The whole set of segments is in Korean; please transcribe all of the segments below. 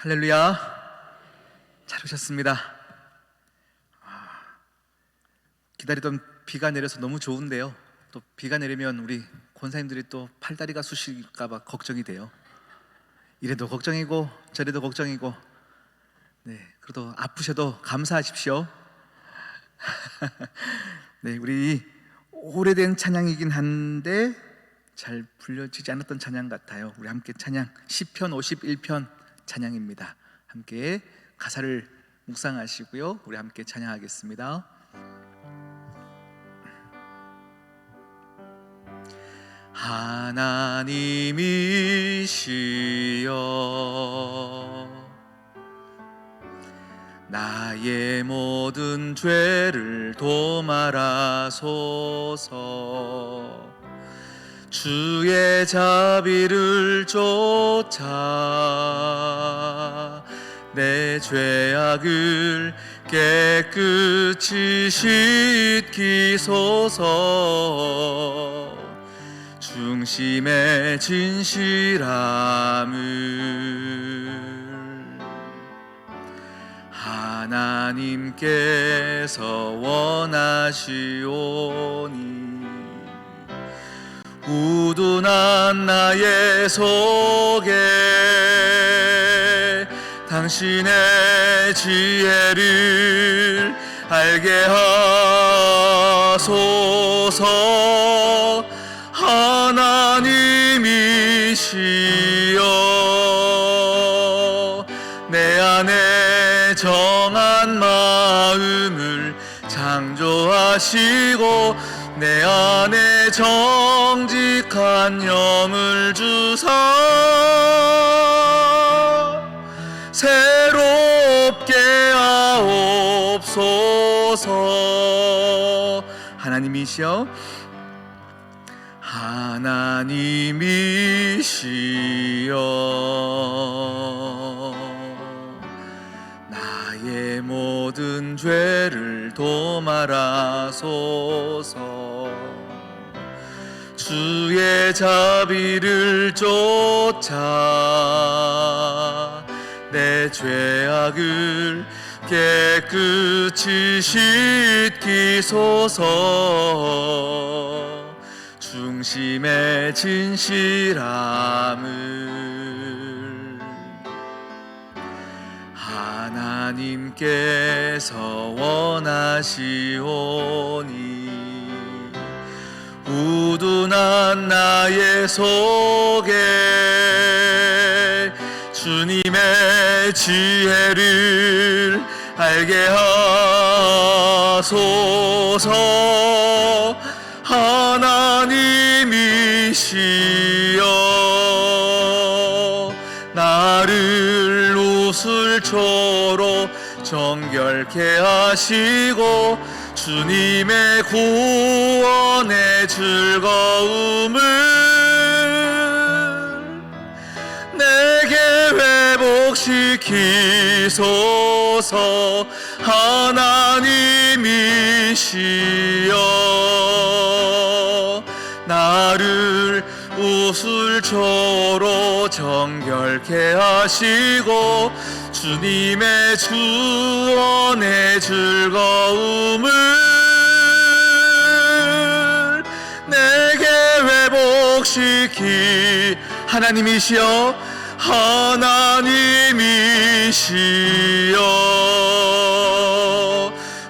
할렐루야. 잘 오셨습니다. 기다리던 비가 내려서 너무 좋은데요, 또 비가 내리면 우리 권사님들이 또 팔다리가 쑤실까봐 걱정이 돼요. 이래도 걱정이고 저래도 걱정이고, 그래도 아프셔도 감사하십시오. 네, 우리 오래된 찬양이긴 한데 잘 불려지지 않았던 찬양 같아요. 우리 함께 찬양 시편 51편 찬양입니다. 함께 가사를 묵상하시고요, 우리 함께 찬양하겠습니다. 하나님이시여, 나의 모든 죄를 도말하소서. 주의 자비를 쫓아 내 죄악을 깨끗이 씻기소서. 중심의 진실함을 하나님께서 원하시오니, 우둔한 나의 속에 당신의 지혜를 알게 하소서. 하나님이시여, 내 안에 정한 마음을 창조하시고 내 안에 정직한 영을 주사 새롭게 하옵소서. 하나님이시여, 하나님이시여, 나의 모든 죄를 도말하소서. 주의 자비를 쫓아 내 죄악을 깨끗이 씻기소서. 중심의 진실함을 하나님께서 원하시오니, 우둔한 나의 속에 주님의 지혜를 알게 하소서. 하나님이시여, 나를 웃을초로 정결케 하시고 주님의 구원의 즐거움을 내게 회복시키소서. 하나님이시여, 나를 웃을초로 정결케 하시고 주님의 구원의 즐거움을 내게 회복시키. 하나님이시여, 하나님이시여,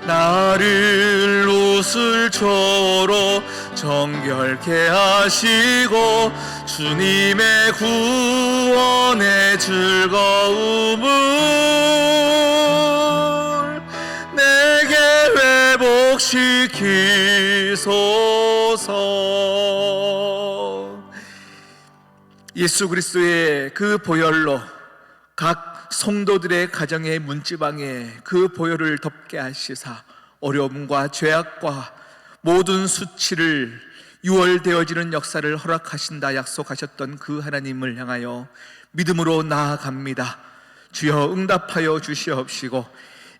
나를 웃을초로 정결케 하시고 주님의 구원의 즐거움을 내게 회복시키소서. 예수 그리스도의 그 보혈로 각 성도들의 가정의 문지방에 그 보혈을 덮게 하시사 어려움과 죄악과 모든 수치를 유월되어지는 역사를 허락하신다 약속하셨던 그 하나님을 향하여 믿음으로 나아갑니다. 주여 응답하여 주시옵시고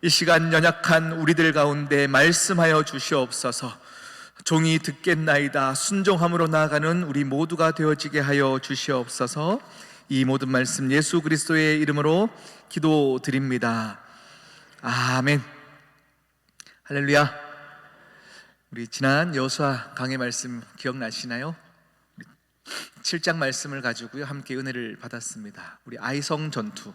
이 시간 연약한 우리들 가운데 말씀하여 주시옵소서. 종이 듣겠나이다 순종함으로 나아가는 우리 모두가 되어지게 하여 주시옵소서. 이 모든 말씀 예수 그리스도의 이름으로 기도드립니다. 아멘. 할렐루야. 우리 지난 여호수아 강의 말씀 기억나시나요? 7장 말씀을 가지고요 함께 은혜를 받았습니다. 우리 아이성 전투,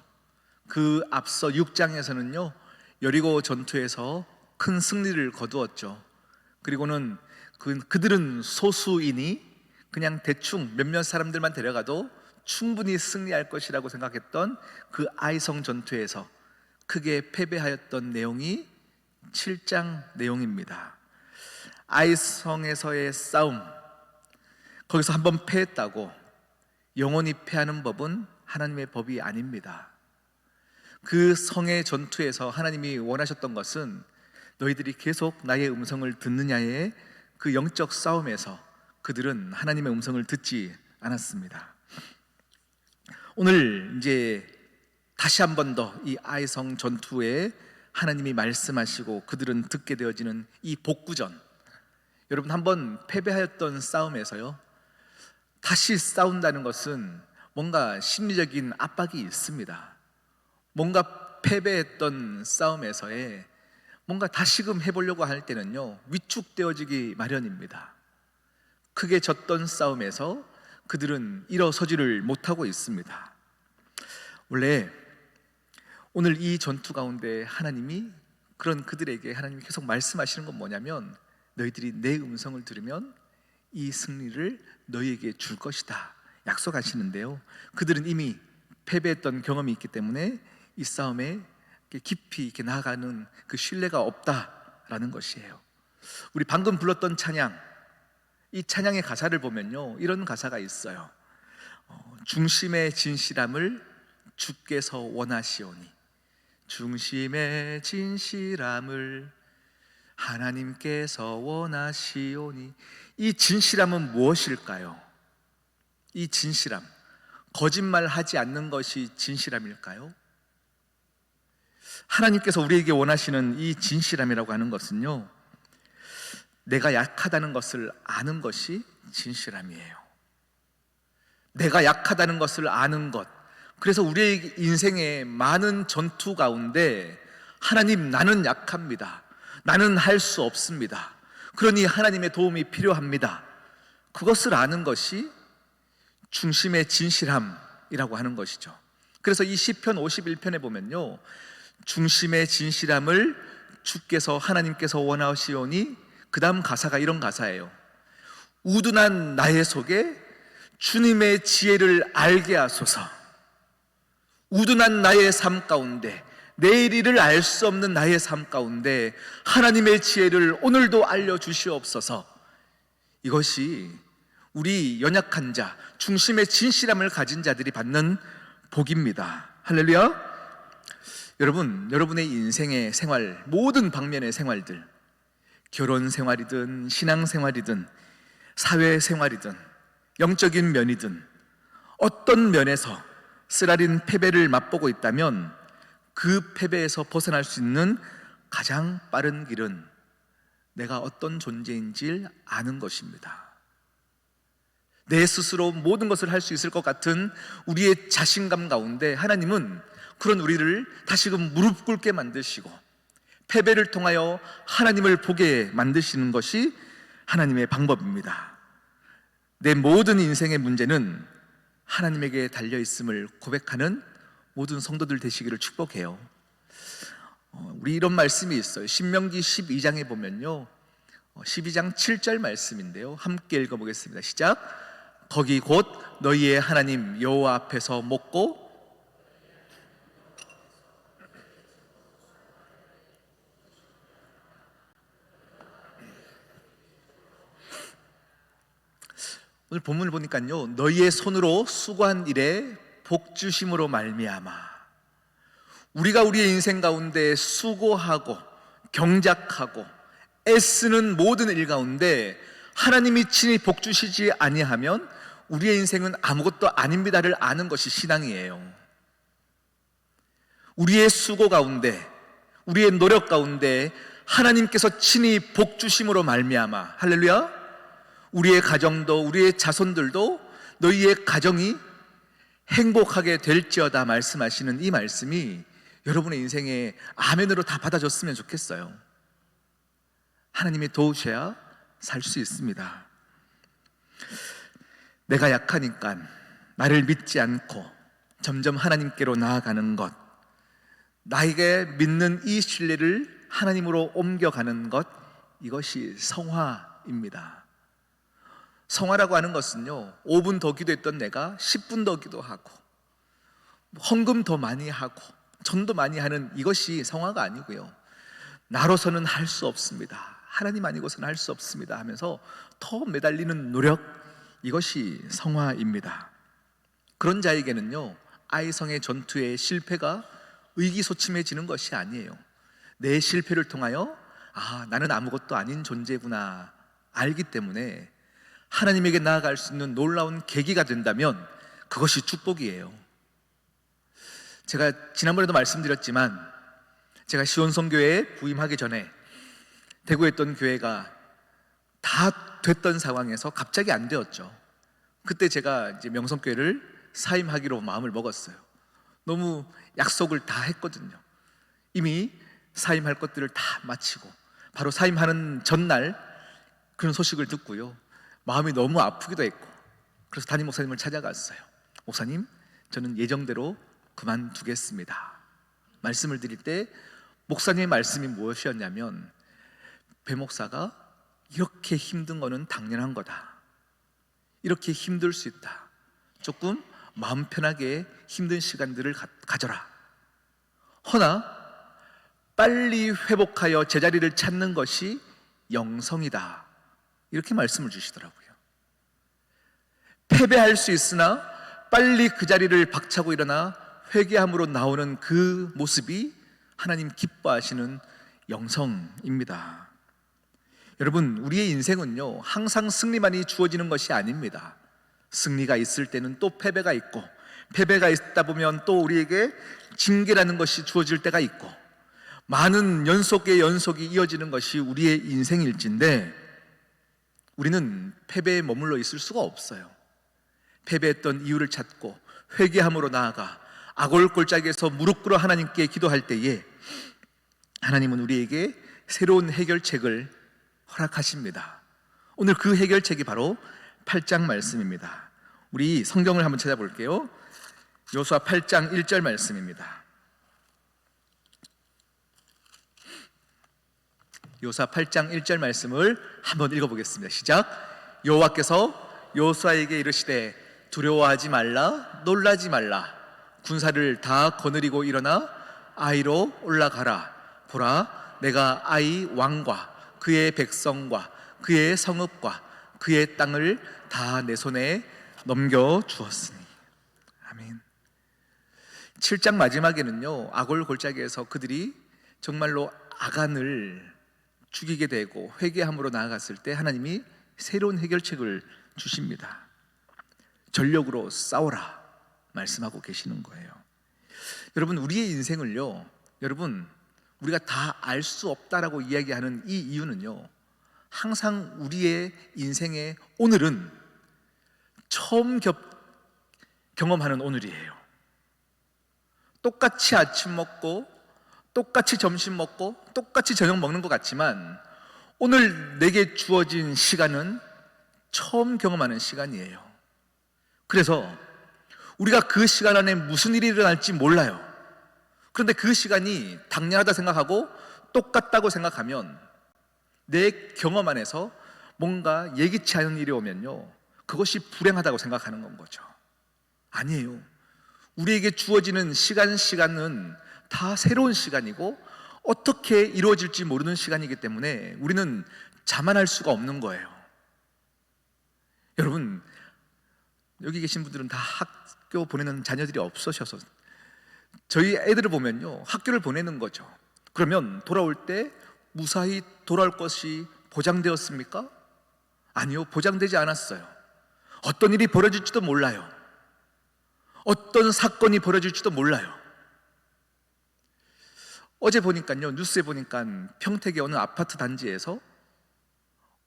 그 앞서 6장에서는요 여리고 전투에서 큰 승리를 거두었죠. 그리고는 그들은 소수이니 그냥 대충 몇몇 사람들만 데려가도 충분히 승리할 것이라고 생각했던 그 아이성 전투에서 크게 패배하였던 내용이 7장 내용입니다. 아이성에서의 싸움, 거기서 한번 패했다고 영원히 패하는 법은 하나님의 법이 아닙니다. 그 성의 전투에서 하나님이 원하셨던 것은 너희들이 계속 나의 음성을 듣느냐의 그 영적 싸움에서 그들은 하나님의 음성을 듣지 않았습니다. 오늘 이제 다시 한 번 더 이 아이성 전투에 하나님이 말씀하시고 그들은 듣게 되어지는 이 복구전, 여러분 한번 패배하였던 싸움에서요 다시 싸운다는 것은 뭔가 심리적인 압박이 있습니다. 뭔가 패배했던 싸움에서의 뭔가 다시금 해보려고 할 때는요 위축되어지기 마련입니다. 크게 졌던 싸움에서 그들은 일어서지를 못하고 있습니다. 원래 오늘 이 전투 가운데 하나님이 그런 그들에게 하나님이 계속 말씀하시는 건 뭐냐면 너희들이 내 음성을 들으면 이 승리를 너희에게 줄 것이다 약속하시는데요, 그들은 이미 패배했던 경험이 있기 때문에 이 싸움에 깊이 이렇게 나아가는 그 신뢰가 없다라는 것이에요. 우리 방금 불렀던 찬양, 이 찬양의 가사를 보면요 이런 가사가 있어요. 중심의 진실함을 주께서 원하시오니, 중심의 진실함을 하나님께서 원하시오니. 이 진실함은 무엇일까요? 이 진실함, 거짓말하지 않는 것이 진실함일까요? 하나님께서 우리에게 원하시는 이 진실함이라고 하는 것은요 내가 약하다는 것을 아는 것이 진실함이에요. 내가 약하다는 것을 아는 것. 그래서 우리의 인생의 많은 전투 가운데 하나님, 나는 약합니다. 나는 할 수 없습니다. 그러니 하나님의 도움이 필요합니다. 그것을 아는 것이 중심의 진실함이라고 하는 것이죠. 그래서 이 시편 51편에 보면요 중심의 진실함을 주께서 하나님께서 원하시오니, 그 다음 가사가 이런 가사예요. 우둔한 나의 속에 주님의 지혜를 알게 하소서. 우둔한 나의 삶 가운데, 내일 일을 알 수 없는 나의 삶 가운데 하나님의 지혜를 오늘도 알려주시옵소서. 이것이 우리 연약한 자, 중심의 진실함을 가진 자들이 받는 복입니다. 할렐루야. 여러분, 여러분의 인생의 생활, 모든 방면의 생활들, 결혼 생활이든 신앙 생활이든 사회 생활이든 영적인 면이든 어떤 면에서 쓰라린 패배를 맛보고 있다면 그 패배에서 벗어날 수 있는 가장 빠른 길은 내가 어떤 존재인지 아는 것입니다. 내 스스로 모든 것을 할 수 있을 것 같은 우리의 자신감 가운데 하나님은 그런 우리를 다시금 무릎 꿇게 만드시고 패배를 통하여 하나님을 보게 만드시는 것이 하나님의 방법입니다. 내 모든 인생의 문제는 하나님에게 달려있음을 고백하는 모든 성도들 되시기를 축복해요. 우리 이런 말씀이 있어요. 신명기 12장에 보면요 12장 7절 말씀인데요 함께 읽어보겠습니다. 시작. 거기 곧 너희의 하나님 여호와 앞에서 먹고 오늘 본문을 보니까요 너희의 손으로 수고한 일에 복주심으로 말미암아. 우리가 우리의 인생 가운데 수고하고 경작하고 애쓰는 모든 일 가운데 하나님이 친히 복주시지 아니하면 우리의 인생은 아무것도 아닙니다를 아는 것이 신앙이에요. 우리의 수고 가운데, 우리의 노력 가운데 하나님께서 친히 복주심으로 말미암아. 할렐루야. 우리의 가정도, 우리의 자손들도 너희의 가정이 행복하게 될지어다 말씀하시는 이 말씀이 여러분의 인생에 아멘으로 다 받아줬으면 좋겠어요. 하나님이 도우셔야 살 수 있습니다. 내가 약하니까 나를 믿지 않고 점점 하나님께로 나아가는 것, 나에게 믿는 이 신뢰를 하나님으로 옮겨가는 것, 이것이 성화입니다. 성화라고 하는 것은요, 5분 더 기도했던 내가 10분 더 기도하고 헌금 더 많이 하고 전도 많이 하는 이것이 성화가 아니고요, 나로서는 할 수 없습니다, 하나님 아니고서는 할 수 없습니다 하면서 더 매달리는 노력, 이것이 성화입니다. 그런 자에게는요, 아이성의 전투의 실패가 의기소침해지는 것이 아니에요. 내 실패를 통하여 나는 아무것도 아닌 존재구나 알기 때문에 하나님에게 나아갈 수 있는 놀라운 계기가 된다면 그것이 축복이에요. 제가 지난번에도 말씀드렸지만, 제가 시온성교회에 부임하기 전에 대구에 있던 교회가 다 됐던 상황에서 갑자기 안 되었죠. 그때 제가 이제 명성교회를 사임하기로 마음을 먹었어요. 너무 약속을 다 했거든요. 이미 사임할 것들을 다 마치고 바로 사임하는 전날 그런 소식을 듣고요, 마음이 너무 아프기도 했고, 그래서 담임 목사님을 찾아갔어요. 목사님, 저는 예정대로 그만두겠습니다 말씀을 드릴 때 목사님의 말씀이 무엇이었냐면, 배 목사가 이렇게 힘든 거는 당연한 거다, 이렇게 힘들 수 있다, 조금 마음 편하게 힘든 시간들을 가져라, 허나 빨리 회복하여 제자리를 찾는 것이 영성이다, 이렇게 말씀을 주시더라고요. 패배할 수 있으나 빨리 그 자리를 박차고 일어나 회개함으로 나오는 그 모습이 하나님 기뻐하시는 영성입니다. 여러분, 우리의 인생은요, 항상 승리만이 주어지는 것이 아닙니다. 승리가 있을 때는 또 패배가 있고, 패배가 있다 보면 또 우리에게 징계라는 것이 주어질 때가 있고, 많은 연속의 연속이 이어지는 것이 우리의 인생일진데, 우리는 패배에 머물러 있을 수가 없어요. 패배했던 이유를 찾고 회개함으로 나아가 악올골짜기에서 무릎 꿇어 하나님께 기도할 때에 하나님은 우리에게 새로운 해결책을 허락하십니다. 오늘 그 해결책이 바로 8장 말씀입니다. 우리 성경을 한번 찾아볼게요. 여호수아 8장 1절 말씀입니다. 여호수아 8장 1절 말씀을 한번 읽어보겠습니다. 시작. 여호와께서 여호수아에게 이르시되 두려워하지 말라, 놀라지 말라, 군사를 다 거느리고 일어나 아이로 올라가라. 보라, 내가 아이 왕과 그의 백성과 그의 성읍과 그의 땅을 다 내 손에 넘겨 주었으니. 아멘. 7장 마지막에는요, 아골 골짜기에서 그들이 정말로 아간을 죽이게 되고 회개함으로 나아갔을 때 하나님이 새로운 해결책을 주십니다. 전력으로 싸워라 말씀하고 계시는 거예요. 여러분, 우리의 인생을요, 여러분, 우리가 다 알 수 없다라고 이야기하는 이 이유는요, 항상 우리의 인생의 오늘은 처음 경험하는 오늘이에요. 똑같이 아침 먹고 똑같이 점심 먹고 똑같이 저녁 먹는 것 같지만 오늘 내게 주어진 시간은 처음 경험하는 시간이에요. 그래서 우리가 그 시간 안에 무슨 일이 일어날지 몰라요. 그런데 그 시간이 당연하다 생각하고 똑같다고 생각하면 내 경험 안에서 뭔가 예기치 않은 일이 오면요, 그것이 불행하다고 생각하는 건 거죠. 아니에요. 우리에게 주어지는 시간은 다 새로운 시간이고 어떻게 이루어질지 모르는 시간이기 때문에 우리는 자만할 수가 없는 거예요. 여러분, 여기 계신 분들은 다 학교 보내는 자녀들이 없으셔서 저희 애들을 보면요, 학교를 보내는 거죠. 그러면 돌아올 때 무사히 돌아올 것이 보장되었습니까? 아니요, 보장되지 않았어요. 어떤 일이 벌어질지도 몰라요. 어떤 사건이 벌어질지도 몰라요. 어제 보니까요, 뉴스에 보니까 평택의 어느 아파트 단지에서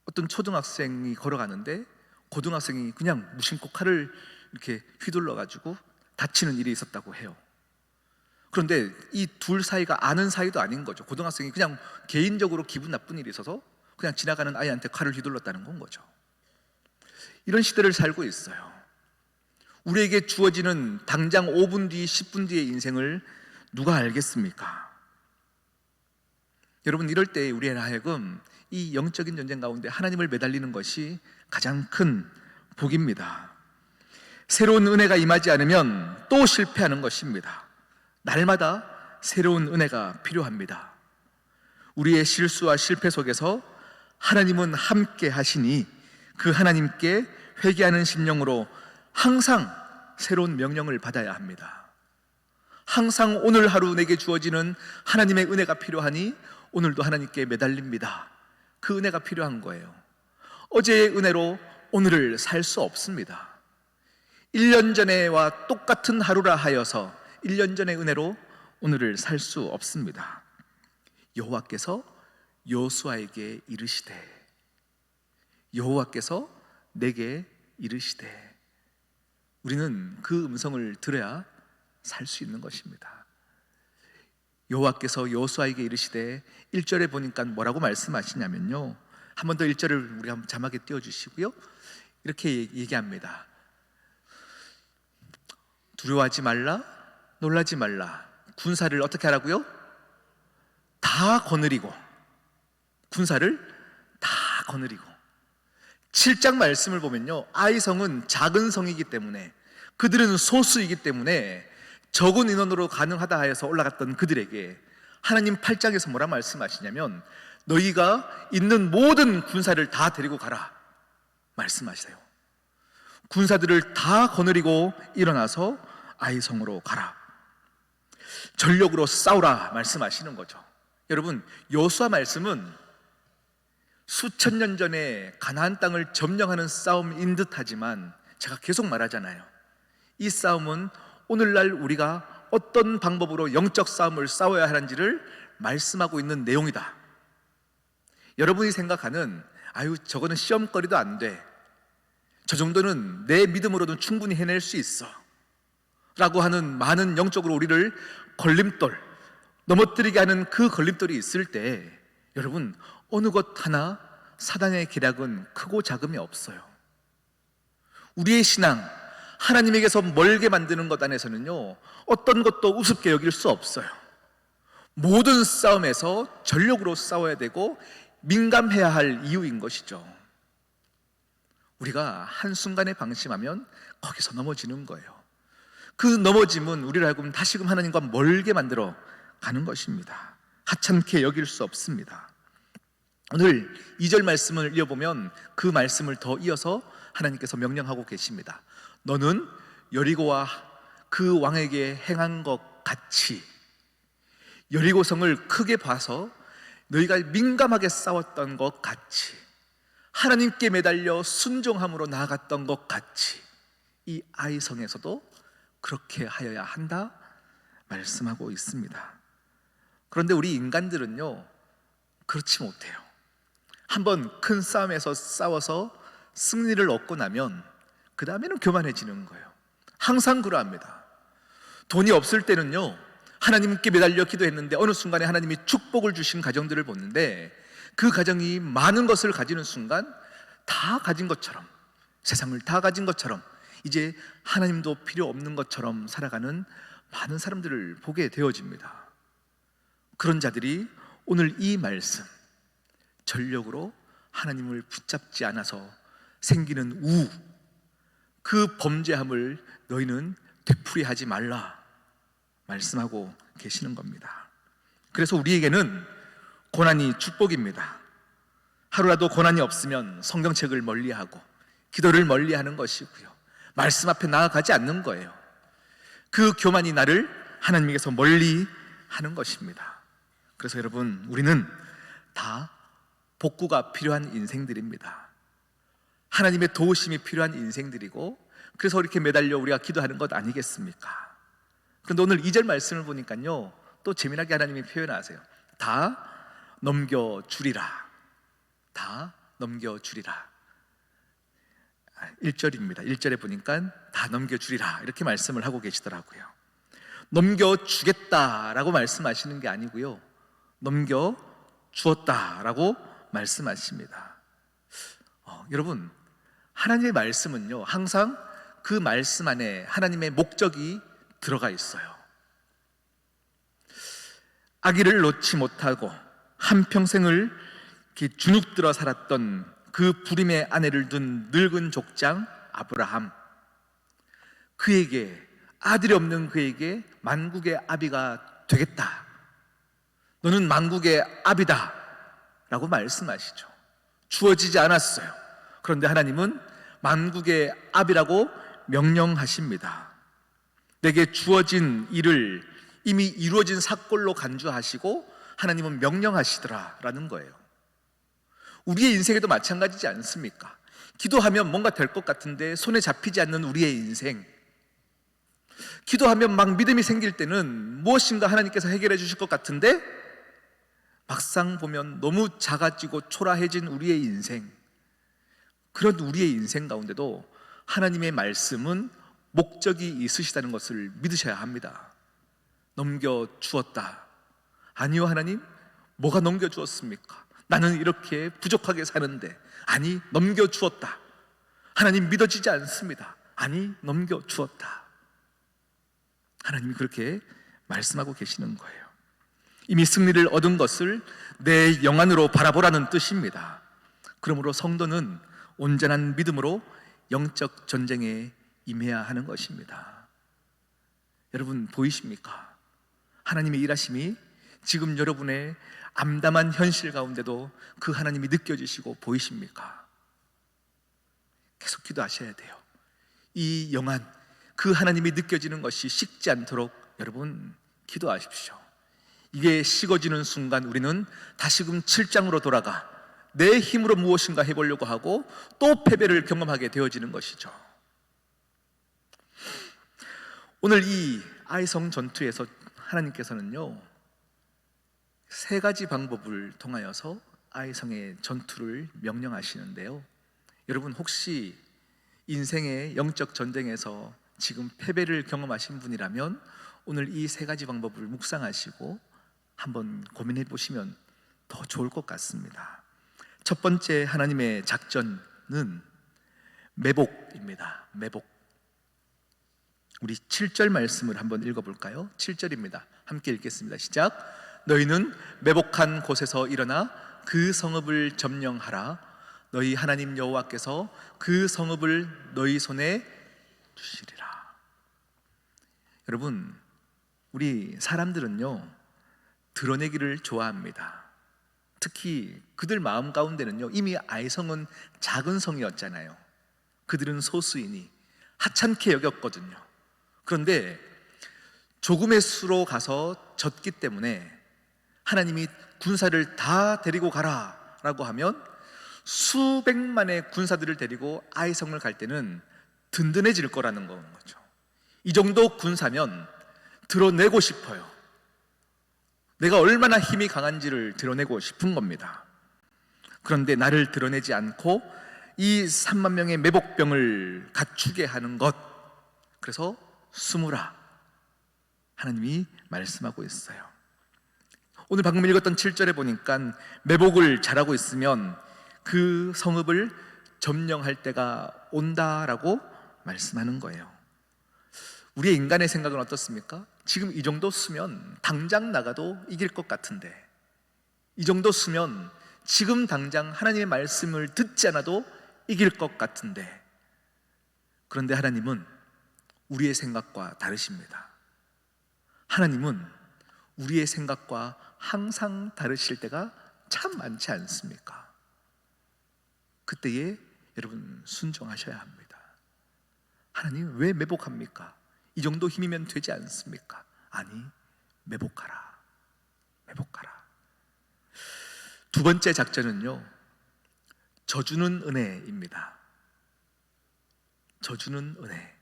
어떤 초등학생이 걸어가는데 고등학생이 그냥 무심코 칼을 이렇게 휘둘러 가지고 다치는 일이 있었다고 해요. 그런데 이 둘 사이가 아는 사이도 아닌 거죠. 고등학생이 그냥 개인적으로 기분 나쁜 일이 있어서 그냥 지나가는 아이한테 칼을 휘둘렀다는 건 거죠. 이런 시대를 살고 있어요. 우리에게 주어지는 당장 5분 뒤, 10분 뒤의 인생을 누가 알겠습니까? 여러분, 이럴 때 우리의 하여금 이 영적인 전쟁 가운데 하나님을 매달리는 것이 가장 큰 복입니다. 새로운 은혜가 임하지 않으면 또 실패하는 것입니다. 날마다 새로운 은혜가 필요합니다. 우리의 실수와 실패 속에서 하나님은 함께 하시니 그 하나님께 회개하는 심령으로 항상 새로운 명령을 받아야 합니다. 항상 오늘 하루 내게 주어지는 하나님의 은혜가 필요하니 오늘도 하나님께 매달립니다. 그 은혜가 필요한 거예요. 어제의 은혜로 오늘을 살 수 없습니다. 1년 전에와 똑같은 하루라 하여서 1년 전의 은혜로 오늘을 살 수 없습니다. 여호와께서 여호수아에게 이르시되, 여호와께서 내게 이르시되, 우리는 그 음성을 들어야 살 수 있는 것입니다. 여호와께서 여호수아에게 이르시되, 1절에 보니까 뭐라고 말씀하시냐면요, 한 번 더 1절을 우리 한번 자막에 띄워주시고요, 이렇게 얘기합니다. 두려워하지 말라, 놀라지 말라. 군사를 어떻게 하라고요? 다 거느리고, 군사를 다 거느리고. 7장 말씀을 보면요, 아이성은 작은 성이기 때문에, 그들은 소수이기 때문에 적은 인원으로 가능하다 하여서 올라갔던 그들에게 하나님 8장에서 뭐라 말씀하시냐면, 너희가 있는 모든 군사를 다 데리고 가라 말씀하세요. 군사들을 다 거느리고 일어나서 아이성으로 가라, 전력으로 싸우라 말씀하시는 거죠. 여러분, 여호수아 말씀은 수천 년 전에 가나안 땅을 점령하는 싸움인 듯하지만 제가 계속 말하잖아요, 이 싸움은 오늘날 우리가 어떤 방법으로 영적 싸움을 싸워야 하는지를 말씀하고 있는 내용이다. 여러분이 생각하는 아유 저거는 시험거리도 안 돼, 저 정도는 내 믿음으로는 충분히 해낼 수 있어 라고 하는 많은 영적으로 우리를 걸림돌, 넘어뜨리게 하는 그 걸림돌이 있을 때, 여러분, 어느 것 하나 사단의 계략은 크고 작음이 없어요. 우리의 신앙, 하나님에게서 멀게 만드는 것 안에서는요, 어떤 것도 우습게 여길 수 없어요. 모든 싸움에서 전력으로 싸워야 되고 민감해야 할 이유인 것이죠. 우리가 한순간에 방심하면 거기서 넘어지는 거예요. 그 넘어짐은 우리를 하여금 다시금 하나님과 멀게 만들어 가는 것입니다. 하찮게 여길 수 없습니다. 오늘 2절 말씀을 이어보면 그 말씀을 더 이어서 하나님께서 명령하고 계십니다. 너는 여리고와 그 왕에게 행한 것 같이, 여리고성을 크게 봐서 너희가 민감하게 싸웠던 것 같이, 하나님께 매달려 순종함으로 나아갔던 것 같이 이 아이성에서도 그렇게 하여야 한다 말씀하고 있습니다. 그런데 우리 인간들은요, 그렇지 못해요. 한번 큰 싸움에서 싸워서 승리를 얻고 나면 그 다음에는 교만해지는 거예요. 항상 그러합니다. 돈이 없을 때는요, 하나님께 매달려 기도했는데 어느 순간에 하나님이 축복을 주신 가정들을 보는데, 그 가정이 많은 것을 가지는 순간 다 가진 것처럼, 세상을 다 가진 것처럼, 이제 하나님도 필요 없는 것처럼 살아가는 많은 사람들을 보게 되어집니다. 그런 자들이 오늘 이 말씀, 전력으로 하나님을 붙잡지 않아서 생기는 우, 그 범죄함을 너희는 되풀이하지 말라 말씀하고 계시는 겁니다. 그래서 우리에게는 고난이 축복입니다. 하루라도 고난이 없으면 성경책을 멀리하고 기도를 멀리하는 것이고요, 말씀 앞에 나아가지 않는 거예요. 그 교만이 나를 하나님에게서 멀리 하는 것입니다. 그래서 여러분, 우리는 다 복구가 필요한 인생들입니다. 하나님의 도우심이 필요한 인생들이고, 그래서 이렇게 매달려 우리가 기도하는 것 아니겠습니까? 그런데 오늘 2절 말씀을 보니까요, 또 재미나게 하나님이 표현하세요. 다 넘겨주리라. 다 넘겨주리라. 1절입니다. 1절에 보니까 다 넘겨주리라 이렇게 말씀을 하고 계시더라고요. 넘겨주겠다라고 말씀하시는 게 아니고요, 넘겨주었다라고 말씀하십니다. 여러분, 하나님의 말씀은요, 항상 그 말씀 안에 하나님의 목적이 들어가 있어요. 아기를 놓지 못하고 한평생을 이렇게 주눅들어 살았던 그 불임의 아내를 둔 늙은 족장 아브라함, 그에게, 아들이 없는 그에게 만국의 아비가 되겠다, 너는 만국의 아비다 라고 말씀하시죠. 주어지지 않았어요. 그런데 하나님은 만국의 아비라고 명령하십니다. 내게 주어진 일을 이미 이루어진 사건로 간주하시고 하나님은 명령하시더라라는 거예요. 우리의 인생에도 마찬가지지 않습니까? 기도하면 뭔가 될 것 같은데 손에 잡히지 않는 우리의 인생, 기도하면 막 믿음이 생길 때는 무엇인가 하나님께서 해결해 주실 것 같은데 막상 보면 너무 작아지고 초라해진 우리의 인생, 그런 우리의 인생 가운데도 하나님의 말씀은 목적이 있으시다는 것을 믿으셔야 합니다. 넘겨주었다. 아니요, 하나님, 뭐가 넘겨주었습니까? 나는 이렇게 부족하게 사는데. 아니, 넘겨주었다. 하나님, 믿어지지 않습니다. 아니, 넘겨주었다. 하나님이 그렇게 말씀하고 계시는 거예요. 이미 승리를 얻은 것을 내 영안으로 바라보라는 뜻입니다. 그러므로 성도는 온전한 믿음으로 영적 전쟁에 임해야 하는 것입니다. 여러분, 보이십니까? 하나님의 일하심이 지금 여러분의 암담한 현실 가운데도 그 하나님이 느껴지시고 보이십니까? 계속 기도하셔야 돼요. 이 영안, 그 하나님이 느껴지는 것이 식지 않도록 여러분 기도하십시오. 이게 식어지는 순간 우리는 다시금 7장으로 돌아가 내 힘으로 무엇인가 해보려고 하고 또 패배를 경험하게 되어지는 것이죠. 오늘 이 아이성 전투에서 하나님께서는요, 3가지 방법을 통하여서 아이성의 전투를 명령하시는데요, 여러분 혹시 인생의 영적 전쟁에서 지금 패배를 경험하신 분이라면 오늘 이 3가지 방법을 묵상하시고 한번 고민해 보시면 더 좋을 것 같습니다. 첫 번째 하나님의 작전은 매복입니다. 매복. 우리 7절 말씀을 한번 읽어볼까요? 7절입니다. 함께 읽겠습니다. 시작. 너희는 매복한 곳에서 일어나 그 성읍을 점령하라. 너희 하나님 여호와께서 그 성읍을 너희 손에 주시리라. 여러분, 우리 사람들은요, 드러내기를 좋아합니다. 특히 그들 마음 가운데는요, 이미 아이성은 작은 성이었잖아요. 그들은 소수이니 하찮게 여겼거든요. 그런데 조금의 수로 가서 졌기 때문에 하나님이 군사를 다 데리고 가라 라고 하면 수백만의 군사들을 데리고 아이성을 갈 때는 든든해질 거라는 거죠. 이 정도 군사면 드러내고 싶어요. 내가 얼마나 힘이 강한지를 드러내고 싶은 겁니다. 그런데 나를 드러내지 않고 이 3만 명의 매복병을 갖추게 하는 것, 그래서 숨으라 하나님이 말씀하고 있어요. 오늘 방금 읽었던 7절에 보니까 매복을 잘하고 있으면 그 성읍을 점령할 때가 온다라고 말씀하는 거예요. 우리의 인간의 생각은 어떻습니까? 지금 이 정도 수면 당장 나가도 이길 것 같은데, 이 정도 수면 지금 당장 하나님의 말씀을 듣지 않아도 이길 것 같은데, 그런데 하나님은 우리의 생각과 다르십니다. 하나님은 우리의 생각과 항상 다르실 때가 참 많지 않습니까? 그때에 여러분 순종하셔야 합니다. 하나님 왜 매복합니까? 이 정도 힘이면 되지 않습니까? 아니, 매복하라. 매복하라. 두 번째 작전은요, 져주는 은혜입니다. 져주는 은혜.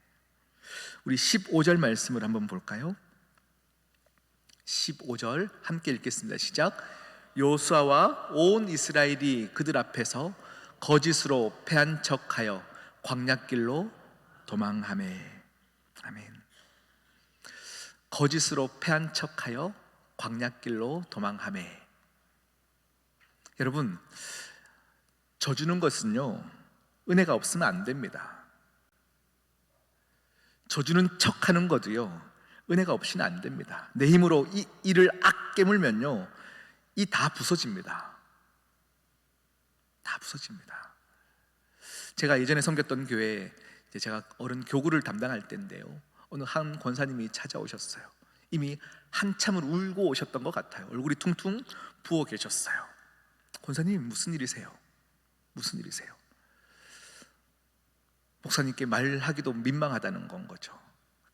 우리 15절 말씀을 한번 볼까요? 15절 함께 읽겠습니다. 시작. 요수아와 온 이스라엘이 그들 앞에서 거짓으로 패한 척하여 광야길로 도망하매. 아멘. 거짓으로 패한 척하여 광야길로 도망하매. 여러분, 져주는 것은요, 은혜가 없으면 안 됩니다. 져주는 척하는 것도요, 은혜가 없이는 안 됩니다. 내 힘으로 이 일을 깨물면요, 이 다 부서집니다. 다 부서집니다. 제가 예전에 섬겼던 교회에 제가 어른 교구를 담당할 때인데요, 어느 한 권사님이 찾아오셨어요. 이미 한참을 울고 오셨던 것 같아요. 얼굴이 퉁퉁 부어 계셨어요. 권사님, 무슨 일이세요? 무슨 일이세요? 목사님께 말하기도 민망하다는 건 거죠.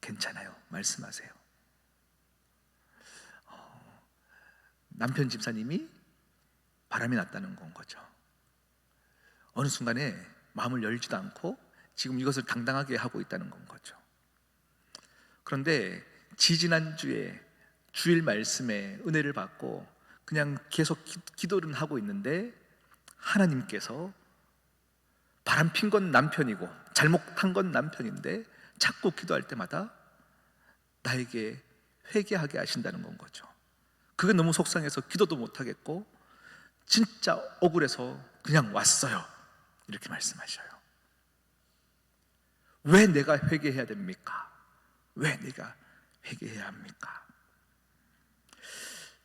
괜찮아요, 말씀하세요. 남편 집사님이 바람이 났다는 건 거죠. 어느 순간에 마음을 열지도 않고 지금 이것을 당당하게 하고 있다는 건 거죠. 그런데 지지난주에 주일 말씀에 은혜를 받고 그냥 계속 기도를 하고 있는데, 하나님께서 바람핀 건 남편이고 잘못한 건 남편인데 자꾸 기도할 때마다 나에게 회개하게 하신다는 건 거죠. 그게 너무 속상해서 기도도 못하겠고 진짜 억울해서 그냥 왔어요. 이렇게 말씀하셔요. 왜 내가 회개해야 됩니까? 왜 내가 회개해야 합니까?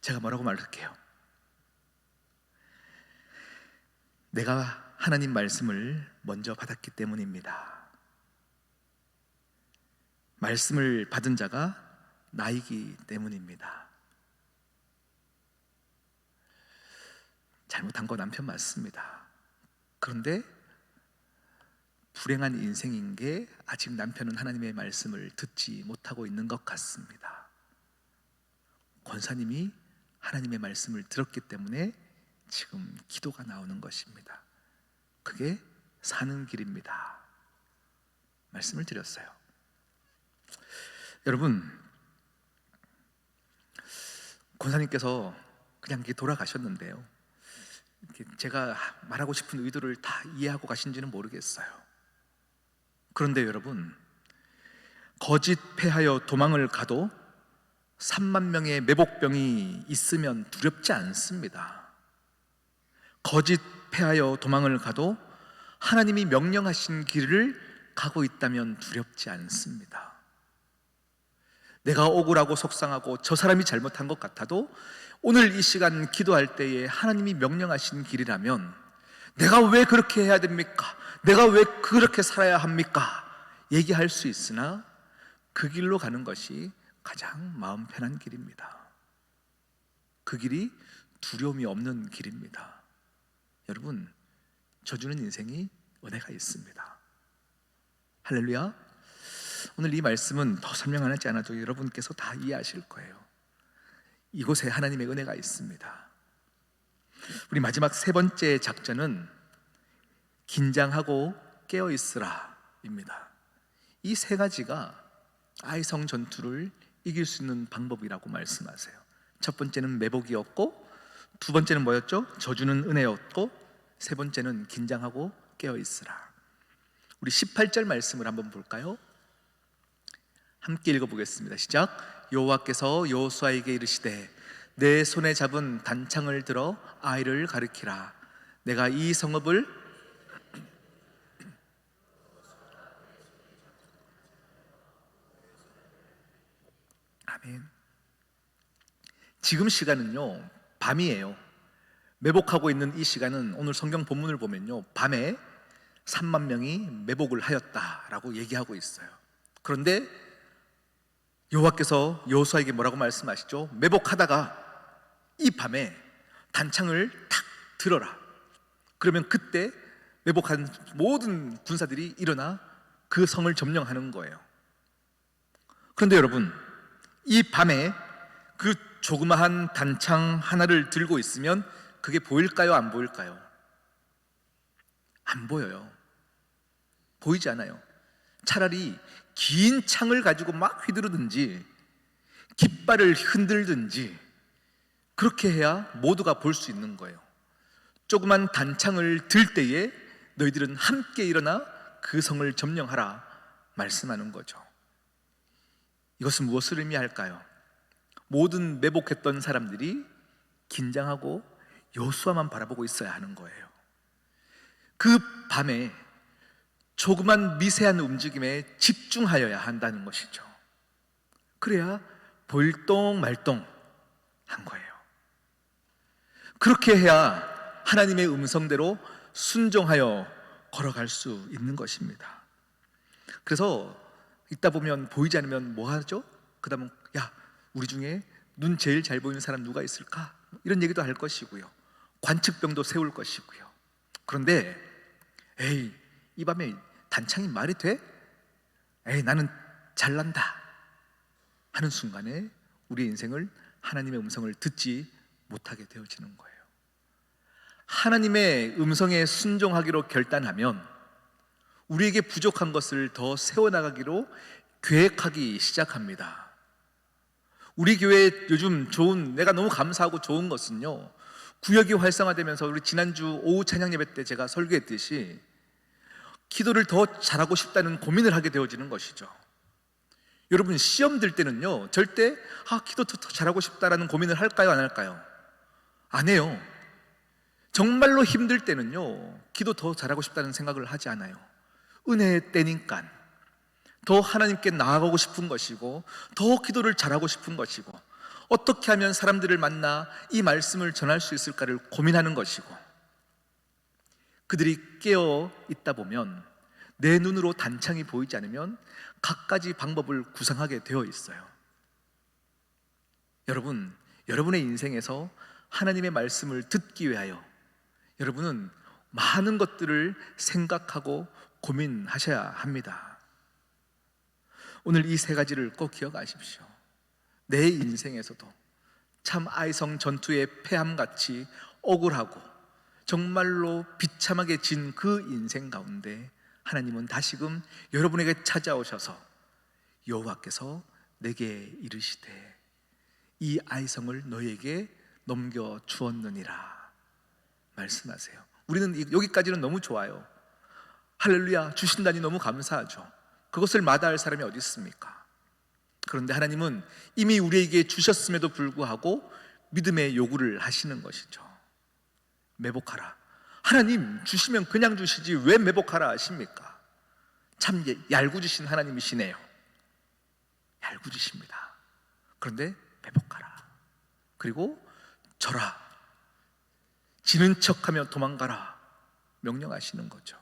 제가 뭐라고 말할게요. 내가 하나님 말씀을 먼저 받았기 때문입니다. 말씀을 받은 자가 나이기 때문입니다. 잘못한 거 남편 맞습니다. 그런데 불행한 인생인 게 아직 남편은 하나님의 말씀을 듣지 못하고 있는 것 같습니다. 권사님이 하나님의 말씀을 들었기 때문에 지금 기도가 나오는 것입니다. 그게 사는 길입니다. 말씀을 드렸어요. 여러분, 권사님께서 그냥 이렇게 돌아가셨는데요, 제가 말하고 싶은 의도를 다 이해하고 가신지는 모르겠어요. 그런데 여러분, 거짓 패하여 도망을 가도 3만 명의 매복병이 있으면 두렵지 않습니다. 거짓 패하여 도망을 가도 하나님이 명령하신 길을 가고 있다면 두렵지 않습니다. 내가 억울하고 속상하고 저 사람이 잘못한 것 같아도 오늘 이 시간 기도할 때에 하나님이 명령하신 길이라면 내가 왜 그렇게 해야 됩니까? 내가 왜 그렇게 살아야 합니까? 얘기할 수 있으나 그 길로 가는 것이 가장 마음 편한 길입니다. 그 길이 두려움이 없는 길입니다. 여러분, 져주는 인생이 은혜가 있습니다. 할렐루야. 오늘 이 말씀은 더 설명하지 않아도 여러분께서 다 이해하실 거예요. 이곳에 하나님의 은혜가 있습니다. 우리 마지막 세 번째 작전은 긴장하고 깨어있으라 입니다. 이 세 가지가 아이성 전투를 이길 수 있는 방법이라고 말씀하세요. 첫 번째는 매복이었고, 두 번째는 뭐였죠? 져주는 은혜였고, 세 번째는 긴장하고 깨어있으라. 우리 18절 말씀을 한번 볼까요? 함께 읽어보겠습니다. 시작. 여호와께서 여호수아에게 이르시되 내 손에 잡은 단창을 들어 아이를 가리키라. 내가 이 성읍을 아멘. 지금 시간은요, 밤이에요. 매복하고 있는 이 시간은 오늘 성경 본문을 보면요, 밤에 3만 명이 매복을 하였다라고 얘기하고 있어요. 그런데 여호와께서 여호수아에게 뭐라고 말씀하시죠? 매복하다가 이 밤에 단창을 탁 들어라. 그러면 그때 매복한 모든 군사들이 일어나 그 성을 점령하는 거예요. 그런데 여러분, 이 밤에 그 조그마한 단창 하나를 들고 있으면 그게 보일까요? 안 보일까요? 안 보여요. 보이지 않아요. 차라리 긴 창을 가지고 막 휘두르든지 깃발을 흔들든지 그렇게 해야 모두가 볼 수 있는 거예요. 조그만 단창을 들 때에 너희들은 함께 일어나 그 성을 점령하라 말씀하는 거죠. 이것은 무엇을 의미할까요? 모든 매복했던 사람들이 긴장하고 여호수아만 바라보고 있어야 하는 거예요. 그 밤에 조그만 미세한 움직임에 집중하여야 한다는 것이죠. 그래야 볼똥말똥 한 거예요. 그렇게 해야 하나님의 음성대로 순종하여 걸어갈 수 있는 것입니다. 그래서 있다 보면 보이지 않으면 뭐 하죠? 그 다음은 야, 우리 중에 눈 제일 잘 보이는 사람 누가 있을까? 이런 얘기도 할 것이고요, 관측병도 세울 것이고요. 그런데 에이, 이 밤에 단창이 말이 돼? 에이, 나는 잘난다 하는 순간에 우리 인생을 하나님의 음성을 듣지 못하게 되어지는 거예요. 하나님의 음성에 순종하기로 결단하면 우리에게 부족한 것을 더 세워나가기로 계획하기 시작합니다. 우리 교회 요즘 내가 너무 감사하고 좋은 것은요, 구역이 활성화되면서 우리 지난주 오후 찬양 예배 때 제가 설교했듯이 기도를 더 잘하고 싶다는 고민을 하게 되어지는 것이죠. 여러분, 시험 들 때는요 절대 기도 더 잘하고 싶다라는 고민을 할까요, 안 할까요? 안 해요. 정말로 힘들 때는요 기도 더 잘하고 싶다는 생각을 하지 않아요. 은혜의 때니까 더 하나님께 나아가고 싶은 것이고, 더 기도를 잘하고 싶은 것이고, 어떻게 하면 사람들을 만나 이 말씀을 전할 수 있을까를 고민하는 것이고, 그들이 깨어 있다 보면 내 눈으로 단창이 보이지 않으면 갖가지 방법을 구상하게 되어 있어요. 여러분, 여러분의 인생에서 하나님의 말씀을 듣기 위하여 여러분은 많은 것들을 생각하고 고민하셔야 합니다. 오늘 이 세 가지를 꼭 기억하십시오. 내 인생에서도 참 아이성 전투의 패함같이 억울하고 정말로 비참하게 진 그 인생 가운데 하나님은 다시금 여러분에게 찾아오셔서 여호와께서 내게 이르시되 이 아이성을 너에게 넘겨 주었느니라 말씀하세요. 우리는 여기까지는 너무 좋아요. 할렐루야, 주신다니 너무 감사하죠. 그것을 마다할 사람이 어디 있습니까? 그런데 하나님은 이미 우리에게 주셨음에도 불구하고 믿음의 요구를 하시는 것이죠. 매복하라. 하나님 주시면 그냥 주시지 왜 매복하라 하십니까? 참 얄궂으신 하나님이시네요. 얄궂으십니다. 그런데 매복하라. 그리고 져라. 지는 척하며 도망가라 명령하시는 거죠.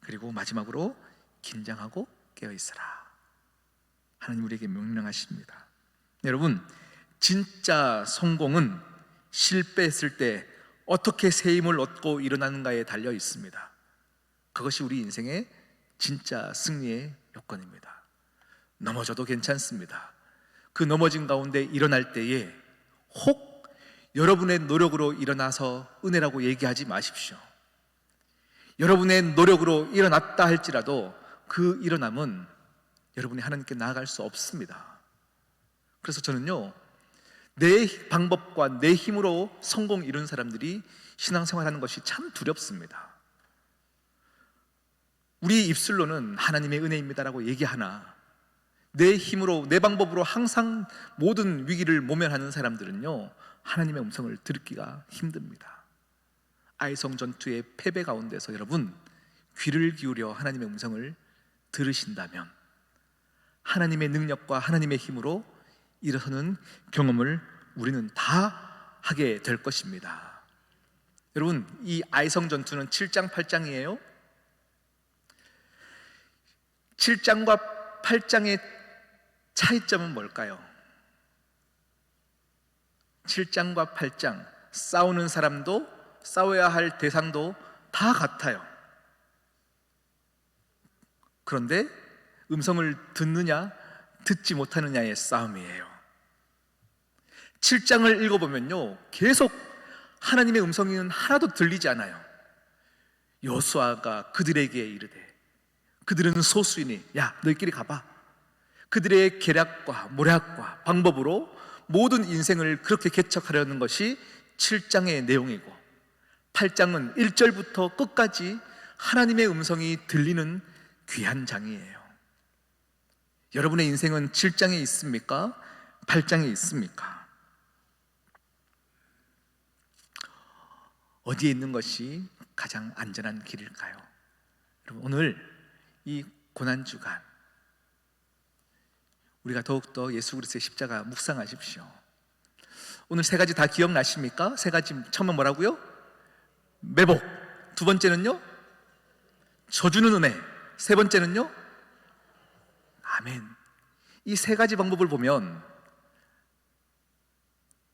그리고 마지막으로 긴장하고 깨어있으라. 하나님 우리에게 명령하십니다. 여러분, 진짜 성공은 실패했을 때 어떻게 새 힘을 얻고 일어나는가에 달려 있습니다. 그것이 우리 인생의 진짜 승리의 요건입니다. 넘어져도 괜찮습니다. 그 넘어진 가운데 일어날 때에 혹 여러분의 노력으로 일어나서 은혜라고 얘기하지 마십시오. 여러분의 노력으로 일어났다 할지라도 그 일어남은 여러분이 하나님께 나아갈 수 없습니다. 그래서 저는요, 내 방법과 내 힘으로 성공 이룬 사람들이 신앙생활하는 것이 참 두렵습니다. 우리 입술로는 하나님의 은혜입니다라고 얘기하나 내 힘으로 내 방법으로 항상 모든 위기를 모면하는 사람들은요 하나님의 음성을 듣기가 힘듭니다. 아이성 전투의 패배 가운데서 여러분 귀를 기울여 하나님의 음성을 들으신다면 하나님의 능력과 하나님의 힘으로 일어서는 경험을 우리는 다 하게 될 것입니다. 여러분, 이 아이성 전투는 7장 8장이에요 7장과 8장의 차이점은 뭘까요? 7장과 8장 싸우는 사람도 싸워야 할 대상도 다 같아요. 그런데 음성을 듣느냐 듣지 못하느냐의 싸움이에요. 7장을 읽어보면요 계속 하나님의 음성은 하나도 들리지 않아요. 여호수아가 그들에게 이르되, 그들은 소수이니 야 너희끼리 가봐. 그들의 계략과 모략과 방법으로 모든 인생을 그렇게 개척하려는 것이 7장의 내용이고 8장은 1절부터 끝까지 하나님의 음성이 들리는 귀한 장이에요. 여러분의 인생은 7장에 있습니까? 8장에 있습니까? 어디에 있는 것이 가장 안전한 길일까요? 여러분, 오늘 이 고난주간 우리가 더욱더 예수 그리스도의 십자가 묵상하십시오. 오늘 세 가지 다 기억나십니까? 세 가지 처음은 뭐라고요? 매복. 두 번째는요? 져주는 은혜. 세 번째는요? 아멘. 이 세 가지 방법을 보면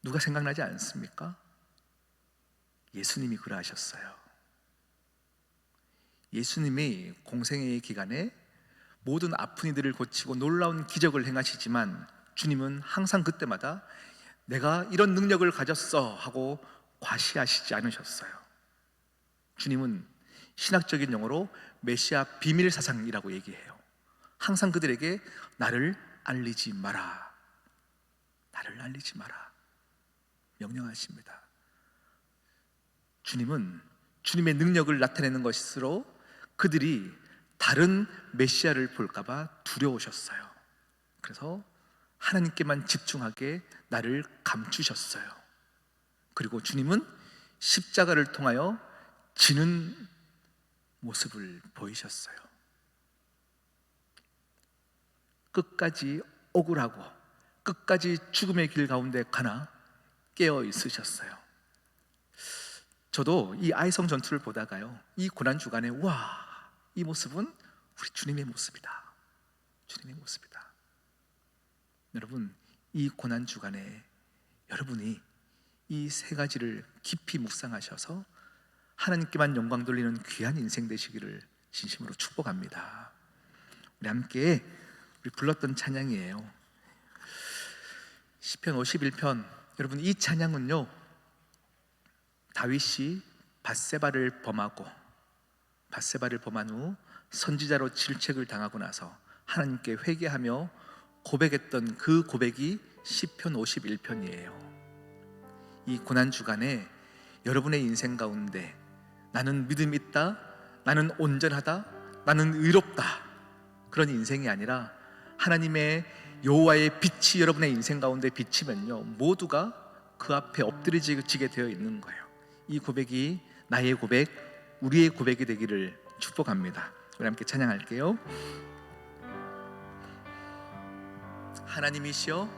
누가 생각나지 않습니까? 예수님이 그러하셨어요. 예수님이 공생애의 기간에 모든 아픈 이들을 고치고 놀라운 기적을 행하시지만 주님은 항상 그때마다 내가 이런 능력을 가졌어 하고 과시하시지 않으셨어요. 주님은 신학적인 용어로 메시아 비밀 사상이라고 얘기해요. 항상 그들에게 나를 알리지 마라, 나를 알리지 마라 명령하십니다. 주님은 주님의 능력을 나타내는 것으로 그들이 다른 메시아를 볼까봐 두려우셨어요. 그래서 하나님께만 집중하게 나를 감추셨어요. 그리고 주님은 십자가를 통하여 지는 모습을 보이셨어요. 끝까지 억울하고 끝까지 죽음의 길 가운데 가나 깨어 있으셨어요. 저도 이 아이성 전투를 보다가요, 이 고난주간에 와, 이 모습은 우리 주님의 모습이다, 주님의 모습이다. 여러분, 이 고난주간에 여러분이 이 세 가지를 깊이 묵상하셔서 하나님께만 영광 돌리는 귀한 인생 되시기를 진심으로 축복합니다. 우리 함께 우리 불렀던 찬양이에요. 시편 51편. 여러분, 이 찬양은요, 다윗이 밧세바를 범한 후 선지자로 질책을 당하고 나서 하나님께 회개하며 고백했던 그 고백이 시편 51편이에요. 이 고난주간에 여러분의 인생 가운데 나는 믿음이 있다, 나는 온전하다, 나는 의롭다, 그런 인생이 아니라 하나님의 여호와의 빛이 여러분의 인생 가운데 비치면요, 모두가 그 앞에 엎드려지게 되어 있는 거예요. 이 고백이 나의 고백, 우리의 고백이 되기를 축복합니다. 우리 함께 찬양할게요. 하나님이시여,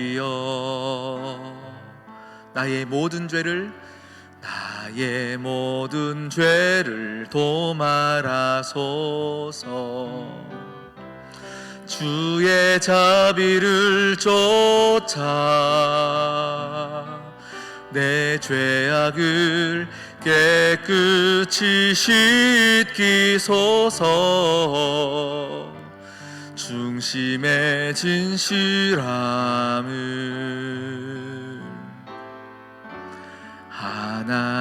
하나님이시여, 나의 모든 죄를 도말하소서. 주의 자비를 쫓아 내 죄악을 깨끗이 씻기소서. 중심의 진실함을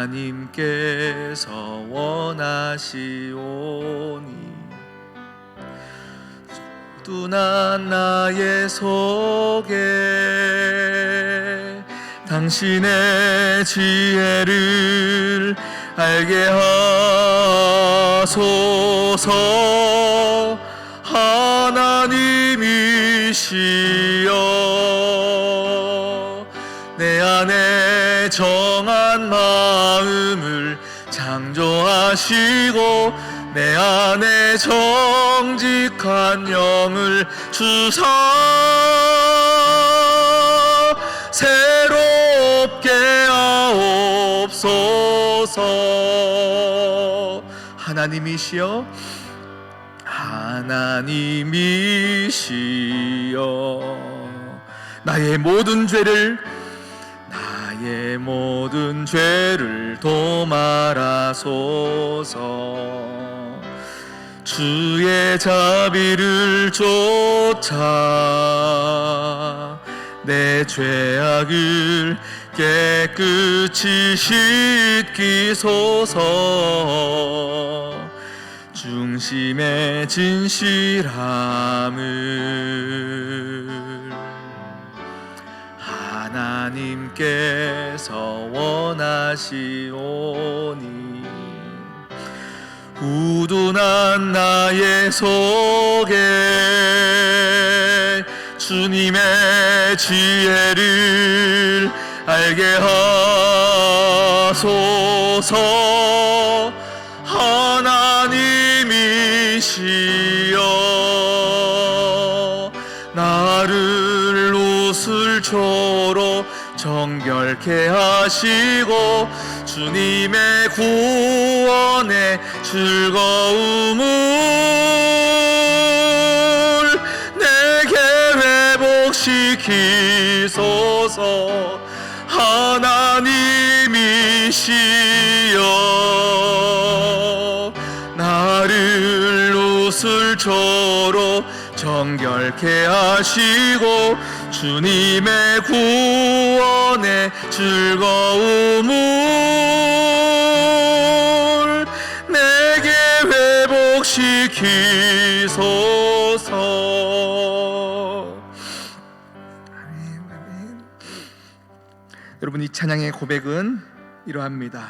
하나님께서 원하시오니 둔한 나의 속에 당신의 지혜를 알게 하소서. 하나님이시여, 내 안에 정한 마음을 창조하시고 내 안에 정직한 영을 주사 새롭게 하옵소서. 하나님이시여, 하나님이시여, 나의 모든 죄를 도말하소서. 주의 자비를 쫓아 내 죄악을 깨끗이 씻기소서. 중심의 진실함을 하나님께서 원하시오니 우둔한 나의 속에 주님의 지혜를 알게 하소서. 하나님이시여 나를 웃을초로 정결케 하시고 주님의 구원의 즐거움을 내게 회복시키소서. 하나님이시여 나를 웃을초로 정결케 하시고 주님의 구원의 즐거움을 내게 회복시키소서. 아멘, 아멘. 여러분, 이 찬양의 고백은 이러합니다.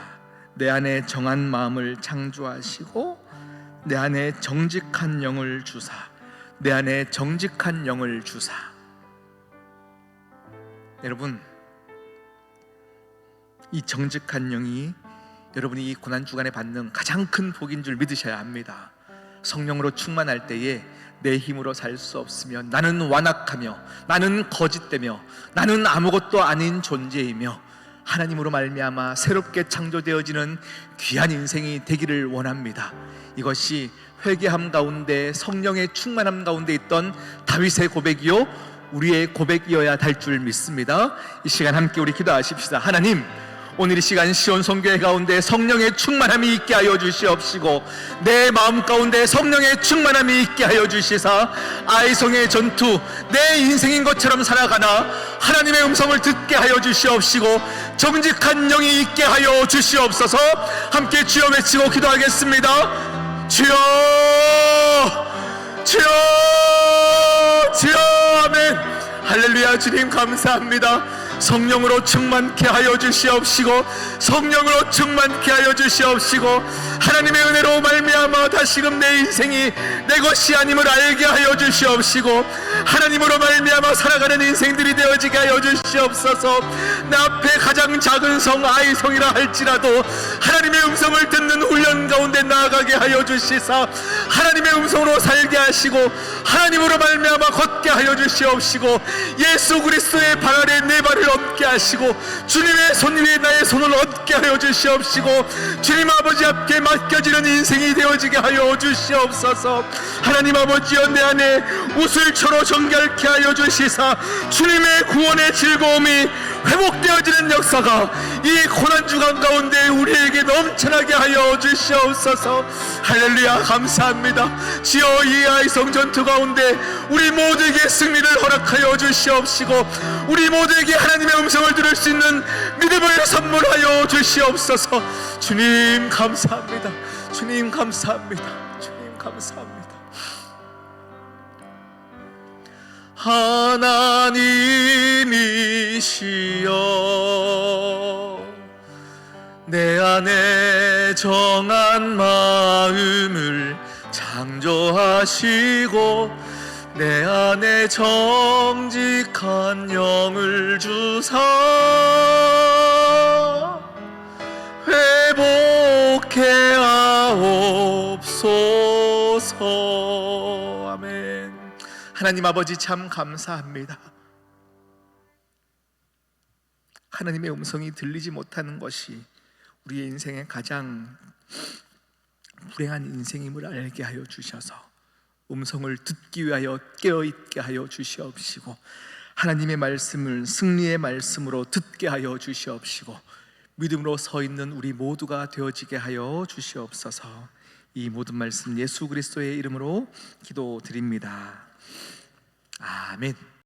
내 안에 정한 마음을 창조하시고 내 안에 정직한 영을 주사. 내 안에 정직한 영을 주사. 여러분, 이 정직한 영이 여러분이 이 고난주간에 받는 가장 큰 복인 줄 믿으셔야 합니다. 성령으로 충만할 때에 내 힘으로 살 수 없으며 나는 완악하며 나는 거짓되며 나는 아무것도 아닌 존재이며 하나님으로 말미암아 새롭게 창조되어지는 귀한 인생이 되기를 원합니다. 이것이 회개함 가운데 성령의 충만함 가운데 있던 다윗의 고백이요 우리의 고백이어야 할 줄 믿습니다. 이 시간 함께 우리 기도하십시다. 하나님, 오늘 이 시간 시온 성교회 가운데 성령의 충만함이 있게 하여 주시옵시고 내 마음 가운데 성령의 충만함이 있게 하여 주시사 아이성의 전투 내 인생인 것처럼 살아가나 하나님의 음성을 듣게 하여 주시옵시고 정직한 영이 있게 하여 주시옵소서. 함께 주여 외치고 기도하겠습니다. 주여, 주여, 주여. 아멘. 할렐루야. 주님 감사합니다. 성령으로 충만케 하여 주시옵시고 성령으로 충만케 하여 주시옵시고 하나님의 은혜로 말미암아 다시금 내 인생이 내 것이 아님을 알게 하여 주시옵시고 하나님으로 말미암아 살아가는 인생들이 되어지게 하여 주시옵소서. 내 앞에 가장 작은 성 아이성이라 할지라도 하나님의 음성을 듣는 훈련 가운데 나아가게 하여 주시사 하나님의 음성으로 살게 하시고 하나님으로 말미암아 걷게 하여 주시옵시고 예수 그리스도의 발 아래 내 발을 얹게 하시고 주님의 손 위에 나의 손을 얹게 하여 주시옵시고 주님 아버지 앞에 맡겨지는 인생이 되어지게 하여 주시옵소서. 하나님 아버지여 내 안에 웃을초로 정결케 하여 주시사 주님의 구원의 즐거움이 회복되어지는 역사가 이 고난주간 가운데 우리에게 넘쳐나게 하여 주시옵소서. 할렐루야. 감사합니다. 주여 이 아이성 전투 가운데 우리 모두에게 승리를 허락하여 주시옵시고 우리 모두에게 하나님의 음성을 들을 수 있는 믿음을 선물하여 주시옵소서. 주님 감사합니다. 주님 감사합니다. 주님 감사합니다. 하나님이시여 내 안에 정한 마음을 창조하시고 내 안에 정직한 영을 주사 회복해 하옵소서. 아멘. 하나님 아버지 참 감사합니다. 하나님의 음성이 들리지 못하는 것이 우리의 인생의 가장 불행한 인생임을 알게 하여 주셔서 음성을 듣기 위하여 깨어있게 하여 주시옵시고 하나님의 말씀을 승리의 말씀으로 듣게 하여 주시옵시고 믿음으로 서 있는 우리 모두가 되어지게 하여 주시옵소서. 이 모든 말씀 예수 그리스도의 이름으로 기도드립니다. 아멘.